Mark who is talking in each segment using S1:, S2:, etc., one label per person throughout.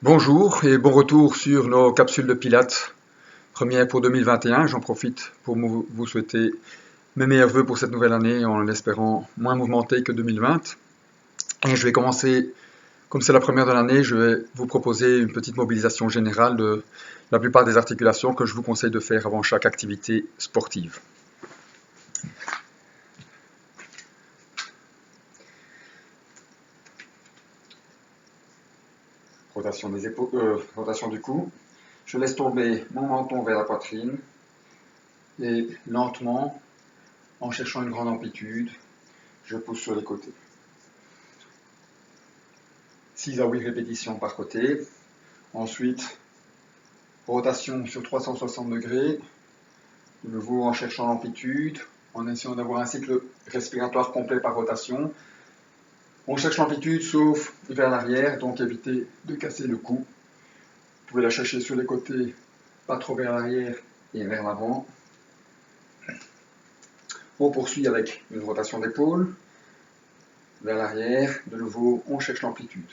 S1: Bonjour et bon retour sur nos capsules de Pilates, première pour 2021. J'en profite pour vous souhaiter mes meilleurs vœux pour cette nouvelle année en l'espérant moins mouvementée que 2020. Et je vais commencer, comme c'est la première de l'année, je vais vous proposer une petite mobilisation générale de la plupart des articulations que je vous conseille de faire avant chaque activité sportive. Rotation des épaules, rotation du cou. Je laisse tomber mon menton vers la poitrine et lentement, en cherchant une grande amplitude, je pousse sur les côtés. 6 à 8 répétitions par côté. Ensuite, rotation sur 360 degrés. De nouveau en cherchant l'amplitude, en essayant d'avoir un cycle respiratoire complet par rotation. On cherche l'amplitude sauf vers l'arrière, donc évitez de casser le cou. Vous pouvez la chercher sur les côtés, pas trop vers l'arrière et vers l'avant. On poursuit avec une rotation d'épaule. Vers l'arrière, de nouveau, on cherche l'amplitude.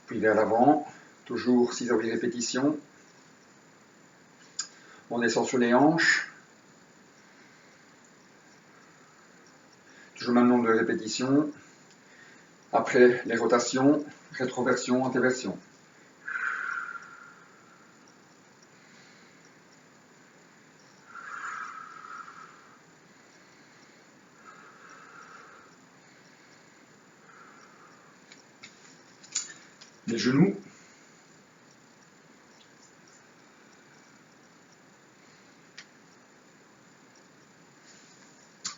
S1: Puis vers l'avant, toujours 6 à 8 répétitions. On descend sur les hanches. Toujours le même nombre de répétitions. Après les rotations, rétroversion, antéversion. Les genoux.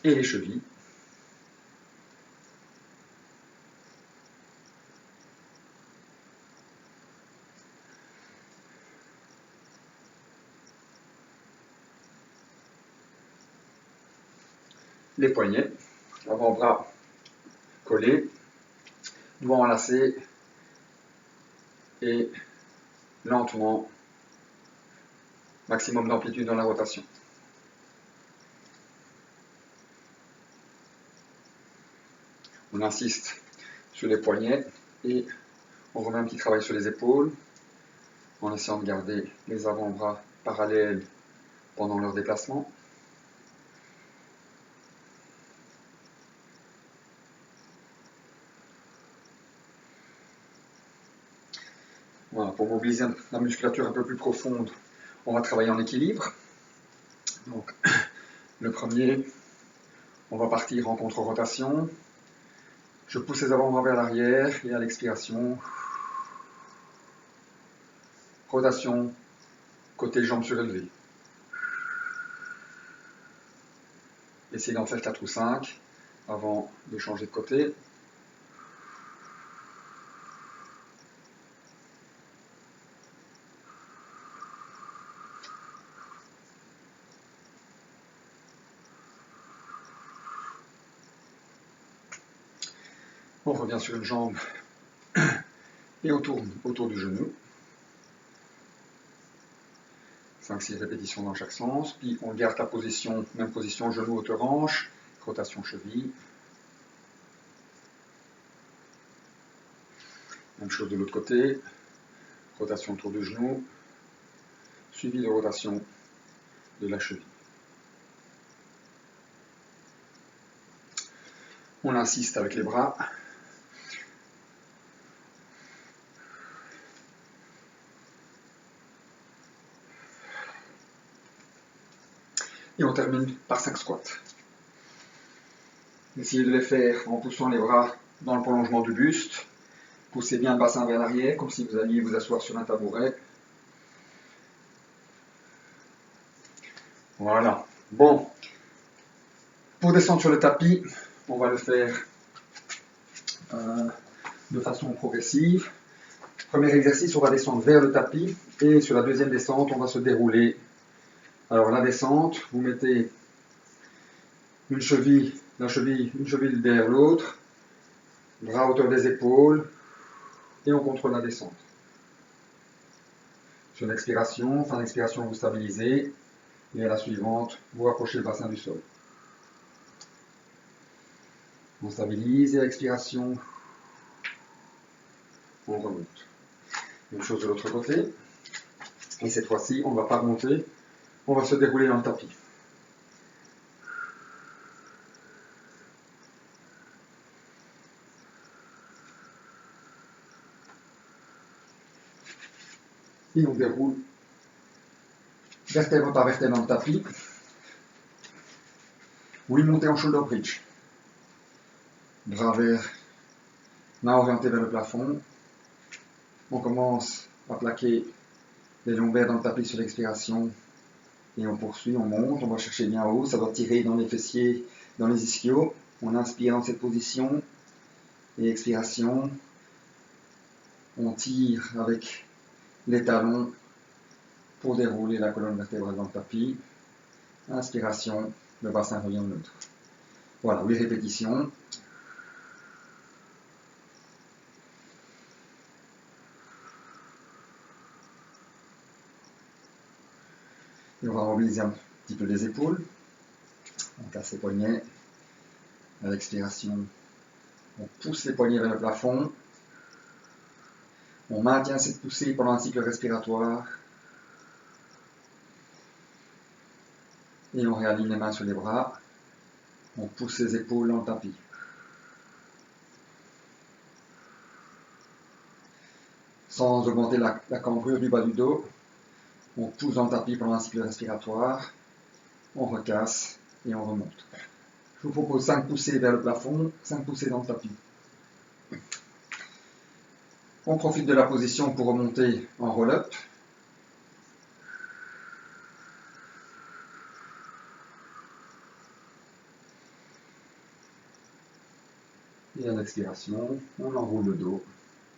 S1: Et les chevilles. Les poignets, avant-bras collés, doigts enlacés et lentement, maximum d'amplitude dans la rotation. On insiste sur les poignets et on remet un petit travail sur les épaules en essayant de garder les avant-bras parallèles pendant leur déplacement. Voilà, pour mobiliser la musculature un peu plus profonde, on va travailler en équilibre. Donc, le premier, on va partir en contre-rotation. Je pousse les avant-bras vers l'arrière et à l'expiration, rotation, côté jambes surélevées. Essayez d'en faire 4 ou 5 avant de changer de côté. On revient sur une jambe et on tourne autour du genou. 5-6 répétitions dans chaque sens. Puis on garde la position, même position, genou, hauteur hanche, rotation cheville. Même chose de l'autre côté, rotation autour du genou, suivi de rotation de la cheville. On insiste avec les bras. Et on termine par 5 squats. Essayez de les faire en poussant les bras dans le prolongement du buste. Poussez bien le bassin vers l'arrière, comme si vous alliez vous asseoir sur un tabouret. Voilà. Bon. Pour descendre sur le tapis, on va le faire de façon progressive. Premier exercice, on va descendre vers le tapis. Et sur la deuxième descente, on va se dérouler. Alors la descente, vous mettez une cheville derrière l'autre, bras à hauteur des épaules, et on contrôle la descente. Sur l'expiration, fin d'expiration, vous stabilisez, et à la suivante, vous rapprochez le bassin du sol. On stabilise, et à l'expiration, on remonte. Même chose de l'autre côté. Et cette fois-ci, on ne va pas remonter, on va se dérouler dans le tapis. Et on déroule vertèbre par vertèbre dans le tapis. Oui, monter en shoulder bridge. Bras vers, main orientée vers le plafond. On commence à plaquer les lombaires dans le tapis sur l'expiration. Et on poursuit, on monte, on va chercher bien haut. Ça va tirer dans les fessiers, dans les ischios. On inspire dans cette position. Et expiration. On tire avec les talons pour dérouler la colonne vertébrale dans le tapis. Inspiration, le bassin revient au neutre. Voilà, 8 répétitions. Et on va mobiliser un petit peu les épaules. On casse les poignets. À l'expiration, on pousse les poignets vers le plafond. On maintient cette poussée pendant un cycle respiratoire. Et on réaligne les mains sur les bras. On pousse les épaules dans le tapis. Sans augmenter la cambrure du bas du dos. On pousse dans le tapis pendant un cycle respiratoire. On recasse et on remonte. Je vous propose 5 poussées vers le plafond, 5 poussées dans le tapis. On profite de la position pour remonter en roll-up. Et à l'expiration, on enroule le dos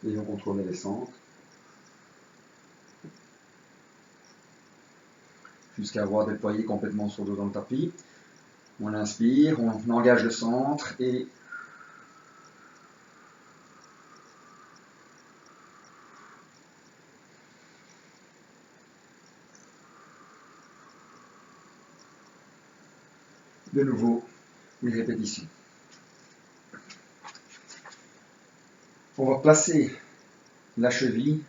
S1: et on contrôle la descente. Jusqu'à avoir déployé complètement son dos dans le tapis. On inspire, on engage le centre et de nouveau 8 répétitions. On va placer la cheville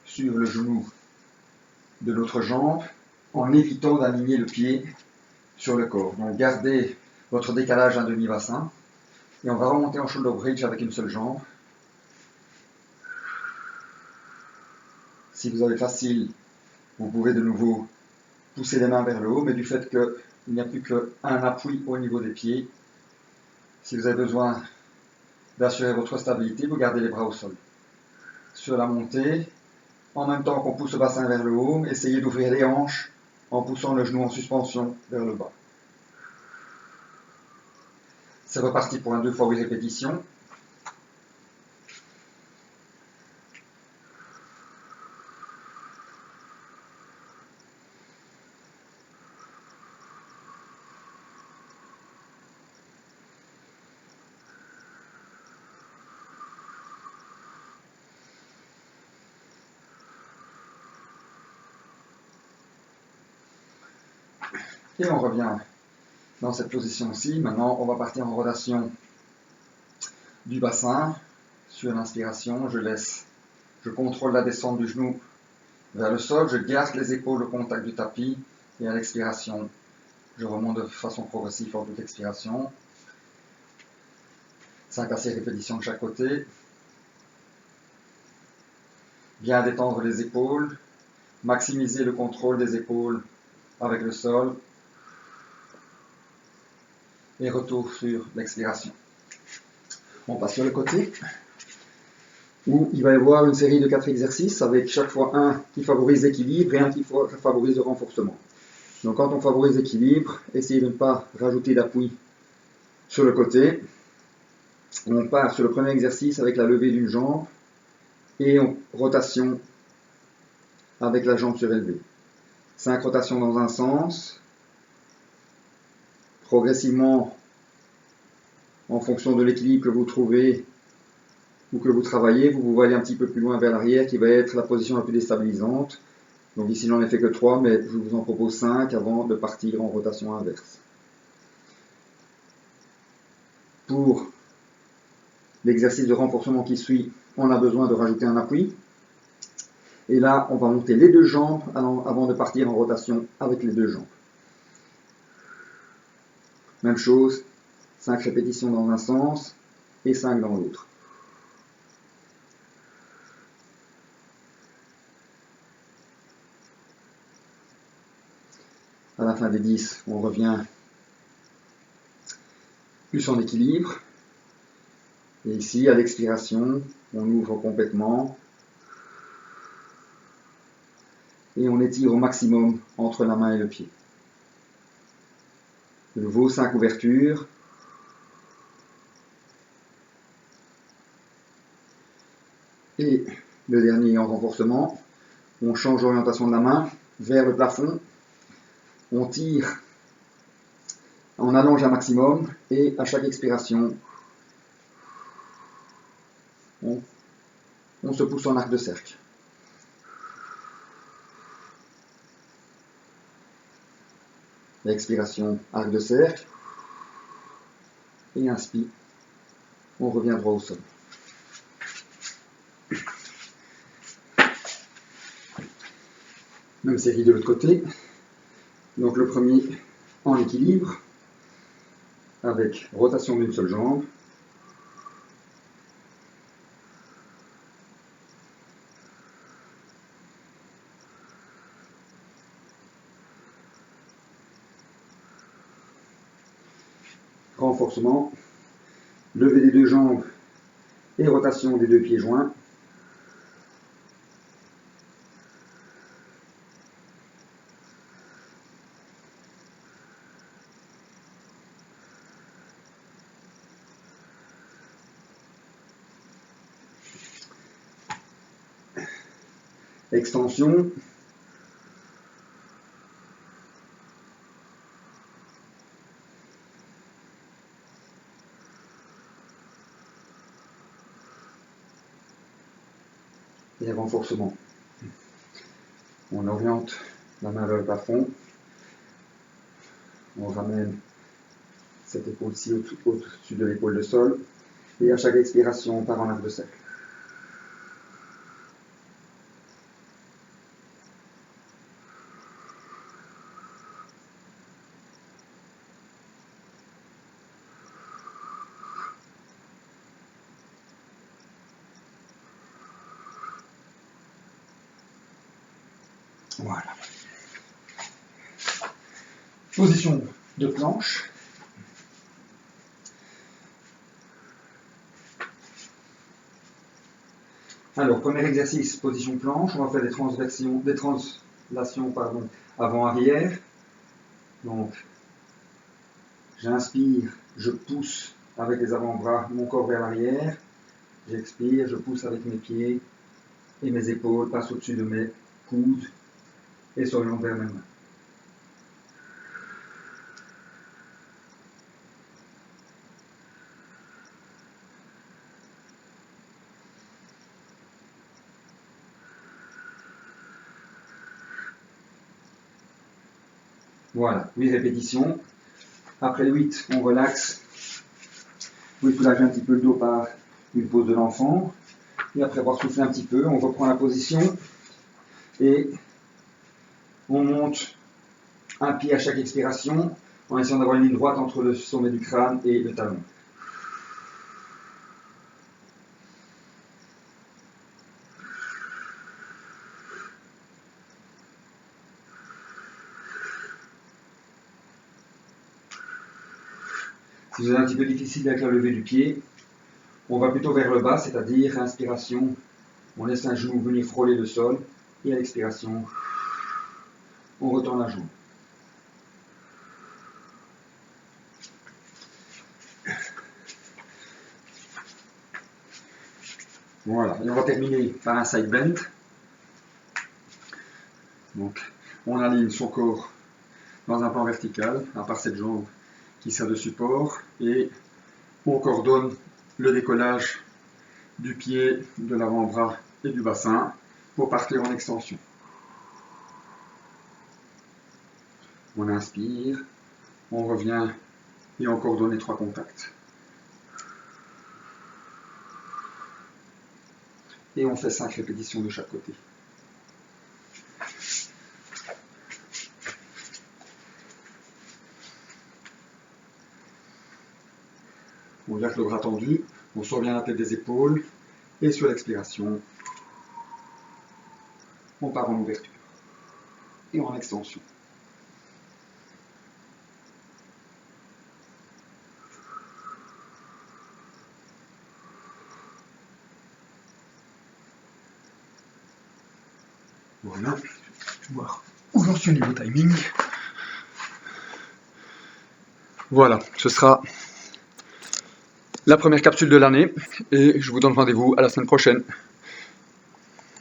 S1: sur le genou de l'autre jambe en évitant d'aligner le pied sur le corps. Donc gardez votre décalage d'un demi-bassin et on va remonter en shoulder bridge avec une seule jambe. Si vous avez facile, vous pouvez de nouveau pousser les mains vers le haut, mais du fait qu'il n'y a plus qu'un appui au niveau des pieds, si vous avez besoin d'assurer votre stabilité, vous gardez les bras au sol. Sur la montée, en même temps qu'on pousse le bassin vers le haut, essayez d'ouvrir les hanches en poussant le genou en suspension vers le bas. C'est reparti pour un 2 fois 8 répétitions. Et on revient dans cette position-ci. Maintenant, on va partir en rotation du bassin. Sur l'inspiration, je contrôle la descente du genou vers le sol, je garde les épaules au contact du tapis et à l'expiration, je remonte de façon progressive en toute expiration. 5 à 6 répétitions de chaque côté. Bien détendre les épaules, maximiser le contrôle des épaules avec le sol et retour sur l'expiration. On passe sur le côté où il va y avoir une série de 4 exercices avec chaque fois un qui favorise l'équilibre et un qui favorise le renforcement. Donc quand on favorise l'équilibre, essayez de ne pas rajouter d'appui sur le côté. On part sur le premier exercice avec la levée d'une jambe et rotation avec la jambe surélevée. 5 rotations dans un sens. Progressivement, en fonction de l'équilibre que vous trouvez ou que vous travaillez, vous pouvez aller un petit peu plus loin vers l'arrière qui va être la position la plus déstabilisante. Donc ici, j'en ai fait que 3, mais je vous en propose 5 avant de partir en rotation inverse. Pour l'exercice de renforcement qui suit, on a besoin de rajouter un appui. Et là, on va monter les deux jambes avant de partir en rotation avec les deux jambes. Même chose, 5 répétitions dans un sens et 5 dans l'autre. À la fin des 10, on revient plus en équilibre. Et ici, à l'expiration, on ouvre complètement. Et on étire au maximum entre la main et le pied. De nouveau, 5 ouvertures. Et le dernier en renforcement, on change l'orientation de la main vers le plafond. On tire, on allonge un maximum et à chaque expiration, on se pousse en arc de cercle. L'expiration, arc de cercle. Et inspire, on revient droit au sol. Même série de l'autre côté. Donc le premier en équilibre, avec rotation d'une seule jambe. Renforcement, lever des deux jambes et rotation des deux pieds joints. Extension. Et renforcement. On oriente la main vers le plafond. On ramène cette épaule-ci au-dessus de l'épaule de sol. Et à chaque expiration, on part en arc de cercle. Voilà. Position de planche. Alors, premier exercice, position planche. On va faire des translations avant-arrière. Donc, j'inspire, je pousse avec les avant-bras mon corps vers l'arrière. J'expire, je pousse avec mes pieds et mes épaules passent au-dessus de mes coudes et s'orientent vers mes mains. Voilà, 8 répétitions. Après 8, on relaxe. Vous soulagez un petit peu le dos par une pose de l'enfant. Et après avoir soufflé un petit peu, on reprend la position et on monte un pied à chaque expiration en essayant d'avoir une ligne droite entre le sommet du crâne et le talon. Si vous avez un petit peu difficile avec la levée du pied, on va plutôt vers le bas, c'est-à-dire inspiration, on laisse un genou venir frôler le sol, et à l'expiration, on retourne la jambe. Voilà, et on va terminer par un side bend. Donc, on aligne son corps dans un plan vertical, à part cette jambe qui sert de support, et on coordonne le décollage du pied, de l'avant-bras et du bassin pour partir en extension. On inspire, on revient et on coordonne les 3 contacts. Et on fait 5 répétitions de chaque côté. garde le bras tendu, on sort bien la tête des épaules, et sur l'expiration, on part en ouverture et en extension. Voilà, je vais voir où j'en suis au niveau timing. Voilà, ce sera la première capsule de l'année et je vous donne rendez-vous à la semaine prochaine.